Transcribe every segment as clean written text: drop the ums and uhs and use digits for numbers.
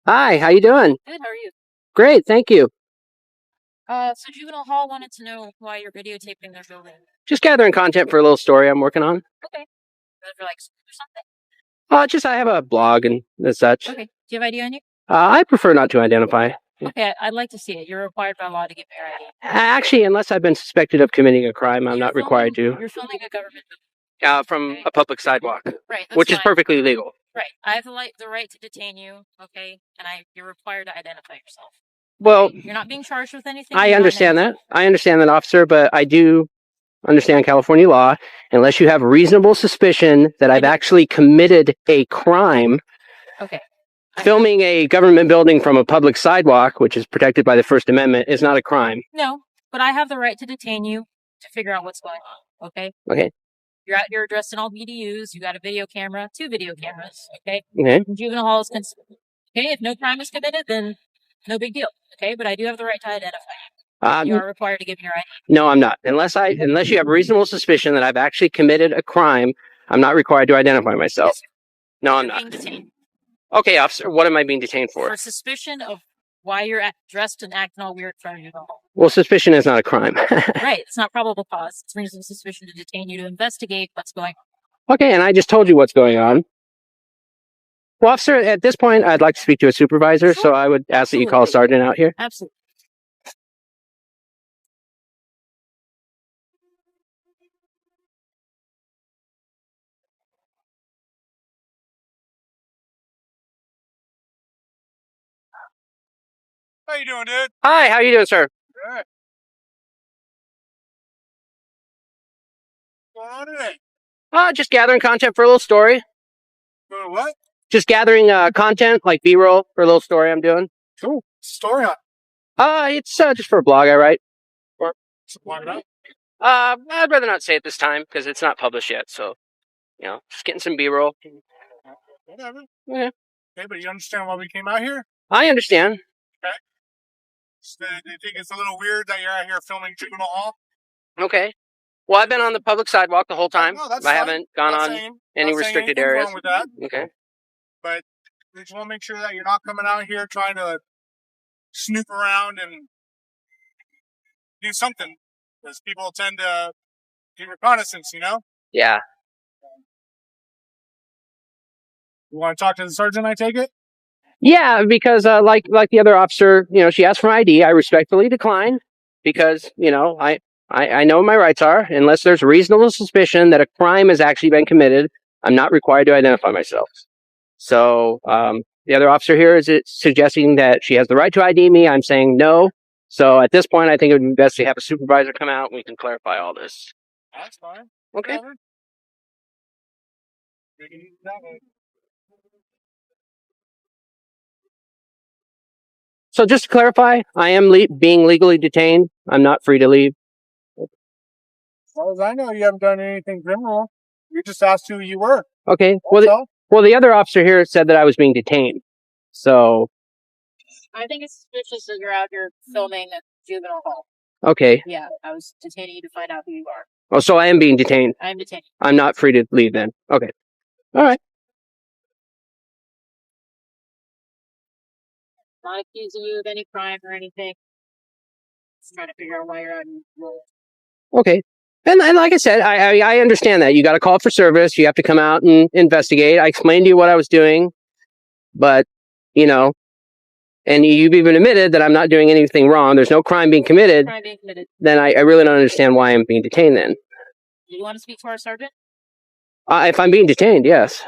Hi, how you doing? Good, how are you? Great, thank you. So Juvenile Hall wanted to know why you're videotaping their building. Just gathering content for a little story I'm working on. Okay. For like school or something? Just I have a blog and such. Okay. Do you have ID on you? I prefer not to identify. Okay, I'd like to see it. You're required by law to give me your ID. Actually, unless I've been suspected of committing a crime, I'm not required to. You're filming a government building. From a public sidewalk, Right, that's which is fine. perfectly legal. Right. I have the right to detain you, okay? And you're required to identify yourself. Well, okay? You're not being charged with anything. I understand that. I understand that, officer, but I do understand California law. Unless you have reasonable suspicion that I've actually committed a crime. Okay. Filming a government building from a public sidewalk, which is protected by the First Amendment, is not a crime. No, but I have the right to detain you to figure out what's going on, okay? Okay. You're dressed in all BDUs. You got a video camera, 2 video cameras, okay? Okay. Juvenile Hall is okay. If no crime is committed, then no big deal, okay? But I do have the right to identify you. You are required to give me your ID. No, I'm not. Unless you have reasonable suspicion that I've actually committed a crime, I'm not required to identify myself. Yes, no, I'm not. Being detained. Okay, officer, what am I being detained for? For suspicion of why you're dressed and acting all weird in front of Juvenile Hall. Well, suspicion is not a crime. Right, it's not probable cause. It's reasonable suspicion to detain you to investigate what's going on. Okay, and I just told you what's going on. Well, officer, at this point, I'd like to speak to a supervisor, so I would ask that you call a sergeant out here. Absolutely. How you doing, dude? Hi, how you doing, sir? Good. What's going on today? Just gathering content for a little story. Doing what? Just gathering content, like B-roll for a little story I'm doing. Cool. Story on. It's just for a blog I write. Why I'd rather not say it this time because it's not published yet. So, just getting some B-roll. Whatever. Yeah. Okay, but you understand why we came out here? I understand. Okay. So, do you think it's a little weird that you're out here filming Juvenile Hall? Okay. Well, I've been on the public sidewalk the whole time. No, that's I fine. haven't gone on any restricted areas. Wrong with that. Okay. But we just want to make sure that you're not coming out here trying to snoop around and do something. Because people tend to do reconnaissance, Yeah. You want to talk to the sergeant, I take it? Yeah, because like the other officer, she asked for my ID. I respectfully declined because, I know what my rights are. Unless there's reasonable suspicion that a crime has actually been committed, I'm not required to identify myself. So the other officer here is suggesting that she has the right to ID me. I'm saying no. So at this point, I think it would be best to have a supervisor come out and we can clarify all this. That's fine. Okay. Whatever. We can use that one. So just to clarify, I am being legally detained. I'm not free to leave. As far as I know, you haven't done anything criminal. You just asked who you were. Okay. Well, the other officer here said that I was being detained. So. I think it's suspicious that you're out here filming at Juvenile Hall. Okay. Yeah, I was detaining you to find out who you are. Oh, so I am being detained. I am detained. I'm not free to leave then. Okay. All right. Not accusing you of any crime or anything. Just trying to figure out why you're out in the world. Okay. And like I said, I understand that. You got to call for service. You have to come out and investigate. I explained to you what I was doing. But, and you've even admitted that I'm not doing anything wrong. There's no crime being committed. Then I really don't understand why I'm being detained then. Do you want to speak to our sergeant? If I'm being detained, yes.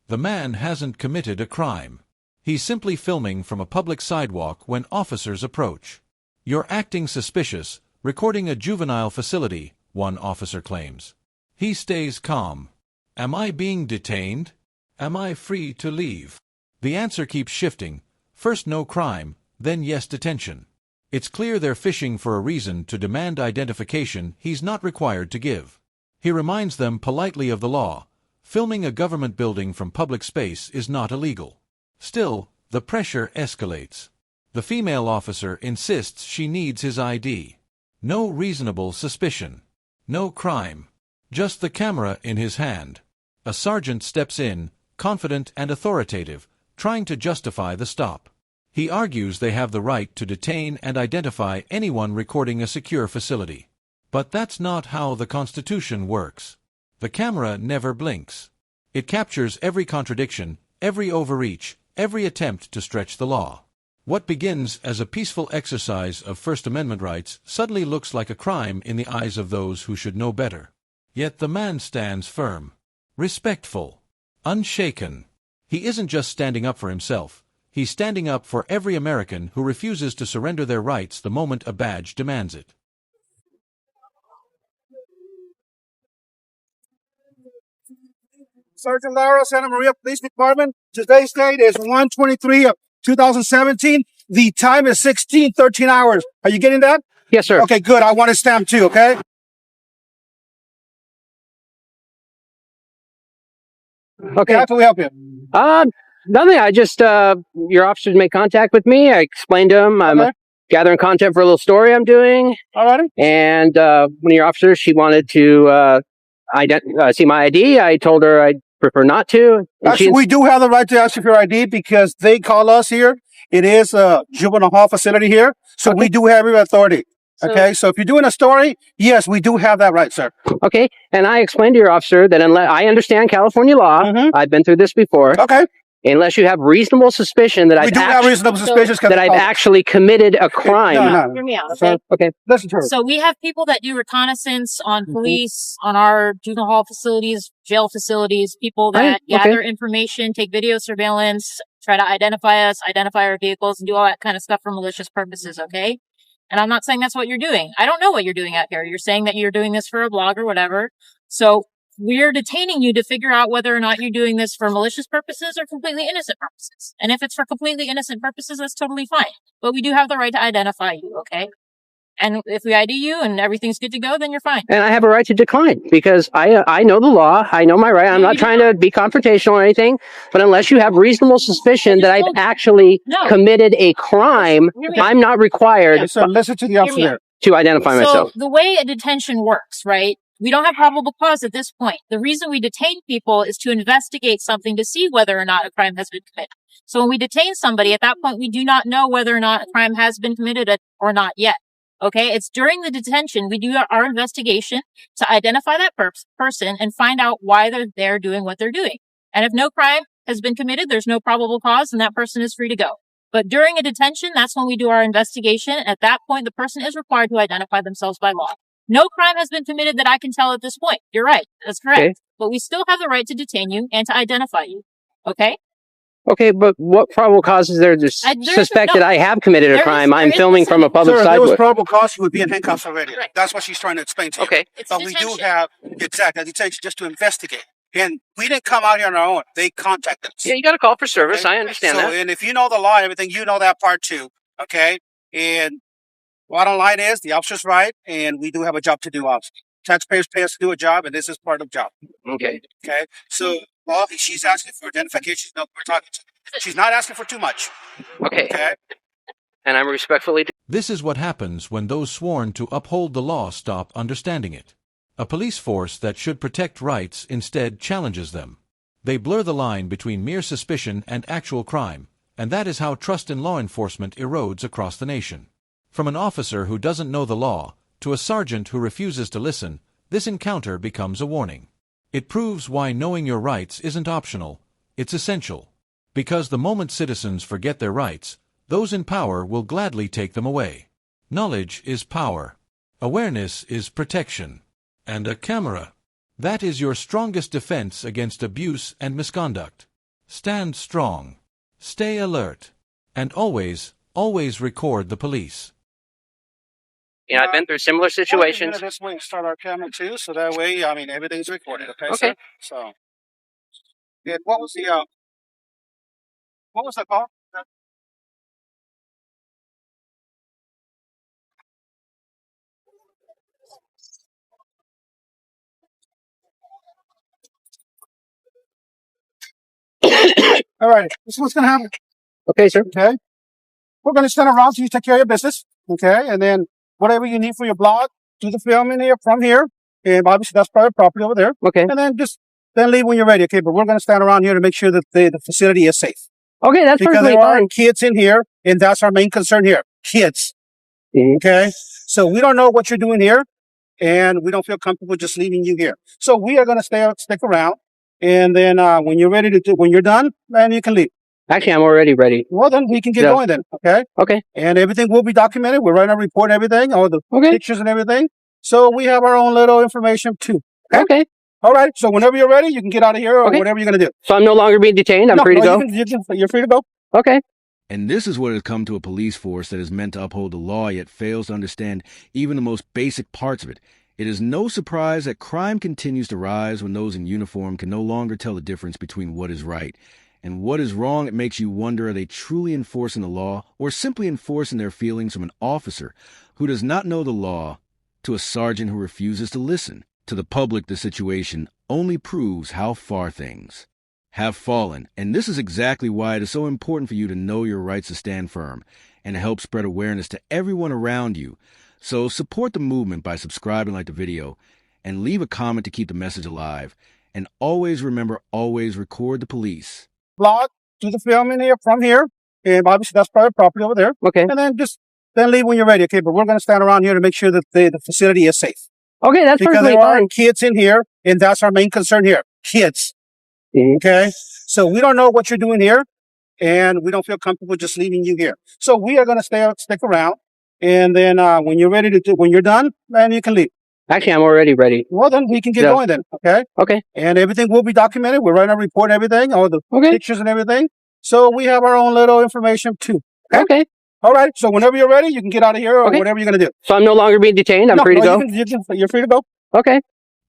The man hasn't committed a crime. He's simply filming from a public sidewalk when officers approach. You're acting suspicious, recording a juvenile facility, one officer claims. He stays calm. Am I being detained? Am I free to leave? The answer keeps shifting. First no crime, then yes detention. It's clear they're fishing for a reason to demand identification he's not required to give. He reminds them politely of the law. Filming a government building from public space is not illegal. Still, the pressure escalates. The female officer insists she needs his ID. No reasonable suspicion. No crime. Just the camera in his hand. A sergeant steps in, confident and authoritative, trying to justify the stop. He argues they have the right to detain and identify anyone recording a secure facility. But that's not how the Constitution works. The camera never blinks. It captures every contradiction, every overreach, every attempt to stretch the law. What begins as a peaceful exercise of First Amendment rights suddenly looks like a crime in the eyes of those who should know better. Yet the man stands firm, respectful, unshaken. He isn't just standing up for himself. He's standing up for every American who refuses to surrender their rights the moment a badge demands it. Sergeant Lara, Santa Maria Police Department. Today's date is 1/23 of 2017. The time is 16:13 hours. Are you getting that? Yes, sir. Okay, good. I want a stamp too, okay? Okay. How can we help you? Nothing. I just, your officers made contact with me. I explained to them I'm gathering content for a little story I'm doing. Alrighty. And one of your officers, she wanted to see my ID. I told her I'd prefer not to. Actually, we do have the right to ask you for your ID because they call us here. It is a juvenile hall facility here. So we do have your authority. Okay, so if you're doing a story, yes, we do have that right, sir. Okay, and I explained to your officer that unless I understand California law, I've been through this before. Okay. Unless you have reasonable suspicion that I've actually committed a crime. No. Hear me out, okay? So, Okay. listen to her. So we have people that do reconnaissance on police, on our juvenile hall facilities, jail facilities, people that gather information, take video surveillance, try to identify us, identify our vehicles, and do all that kind of stuff for malicious purposes, okay? And I'm not saying that's what you're doing. I don't know what you're doing out here. You're saying that you're doing this for a blog or whatever. So we're detaining you to figure out whether or not you're doing this for malicious purposes or completely innocent purposes. And if it's for completely innocent purposes, that's totally fine. But we do have the right to identify you, okay? And if we ID you and everything's good to go, then you're fine. And I have a right to decline because I know the law. I know my right. I'm not trying to be confrontational or anything. But unless you have reasonable suspicion that I've actually committed a crime, I'm not required So listen to the officer to identify myself. So the way a detention works, right? We don't have probable cause at this point. The reason we detain people is to investigate something to see whether or not a crime has been committed. So when we detain somebody, at that point, we do not know whether or not a crime has been committed or not yet. Okay, it's during the detention, we do our investigation to identify that person and find out why they're there doing what they're doing. And if no crime has been committed, there's no probable cause, and that person is free to go. But during a detention, that's when we do our investigation. At that point, the person is required to identify themselves by law. No crime has been committed that I can tell at this point. You're right. That's correct. Okay. But we still have the right to detain you and to identify you. Okay? Okay, but what probable cause is there to suspect that I have committed a crime? I'm filming from a public Sir, if sidewalk. there was probable cause, you would be in handcuffs already. Right. That's what she's trying to explain to you. Okay. But we do have, a detention just to investigate. And we didn't come out here on our own. They contacted us. Yeah, you got to call for service. I understand that. And if you know the law and everything, you know that part too. Okay? And bottom line is, the officer's right, and we do have a job to do, officer. Taxpayers pay us to do a job, and this is part of the job. Okay. Okay? So, she's asking for identification. No, we're talking to. She's not asking for too much. Okay. Okay? And I'm respectfully... This is what happens when those sworn to uphold the law stop understanding it. A police force that should protect rights instead challenges them. They blur the line between mere suspicion and actual crime, and that is how trust in law enforcement erodes across the nation. From an officer who doesn't know the law to a sergeant who refuses to listen, this encounter becomes a warning. It proves why knowing your rights isn't optional, it's essential. Because the moment citizens forget their rights, those in power will gladly take them away. Knowledge is power. Awareness is protection. And a camera. That is your strongest defense against abuse and misconduct. Stand strong. Stay alert. And always, always record the police. You know, I've been through similar situations. This way, start our camera too, so that way, everything's recorded. Okay. Okay. Sir? So, yeah, what was the call? All right, this is what's going to happen. Okay, sir. Okay. We're going to send around so you take care of your business. Okay. And then whatever you need for your blog, do the filming here from here. and obviously that's private property over there. Okay. And then leave when you're ready. Okay, but we're going to stand around here to make sure that the facility is safe. Okay, that's Because perfectly there are fine. kids in here, and that's our main concern here. Kids. Mhm. Okay? So we don't know what you're doing here, and we don't feel comfortable just leaving you here. So we are going to stick around, and then when you're done, then you can leave. Actually, I'm already ready. Well, then we can get Yeah. going then, okay? Okay. And everything will be documented. We're writing a report and everything, all the Okay. pictures and everything. So we have our own little information too. Okay? Okay. All right. So whenever you're ready, you can get out of here or Okay. whatever you're going to do. So I'm no longer being detained. I'm free to go. You're free to go. Okay. And this is what has come to a police force that is meant to uphold the law yet fails to understand even the most basic parts of it. It is no surprise that crime continues to rise when those in uniform can no longer tell the difference between what is right and what is wrong. It makes you wonder, are they truly enforcing the law or simply enforcing their feelings from an officer who does not know the law to a sergeant who refuses to listen? To the public, the situation only proves how far things have fallen. And this is exactly why it is so important for you to know your rights to stand firm and to help spread awareness to everyone around you. So support the movement by subscribing, like the video, and leave a comment to keep the message alive. And always remember, always record the police. Log to the film in here from here, and obviously that's private property over there. Okay. And then leave when you're ready. Okay, but we're going to stand around here to make sure that the facility is safe. Okay, that's Because perfectly there are fine. kids in here, and that's our main concern here. Kids. Mhm. Okay? So we don't know what you're doing here, and we don't feel comfortable just leaving you here. So we are going to stick around, and then when you're done, then you can leave. Actually, I'm already ready. Well, then we can get Yeah. going then, okay? Okay. And everything will be documented. We're writing a report and everything, all the Okay. pictures and everything. So we have our own little information too. Okay? Okay. All right. So whenever you're ready, you can get out of here or Okay. whatever you're going to do. So I'm no longer being detained. I'm free to go. You're free to go. Okay.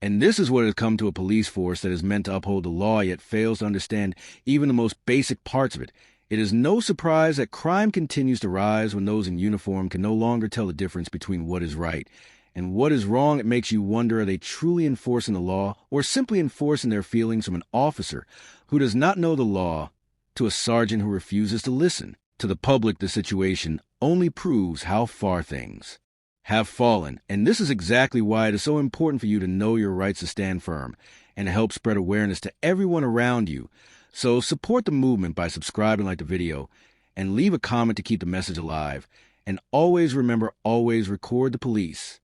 And this is what has come to a police force that is meant to uphold the law yet fails to understand even the most basic parts of it. It is no surprise that crime continues to rise when those in uniform can no longer tell the difference between what is right and what is wrong. It makes you wonder, are they truly enforcing the law or simply enforcing their feelings from an officer who does not know the law to a sergeant who refuses to listen? To the public, the situation only proves how far things have fallen. And this is exactly why it is so important for you to know your rights to stand firm and to help spread awareness to everyone around you. So support the movement by subscribing, like the video, and leave a comment to keep the message alive. And always remember, always record the police.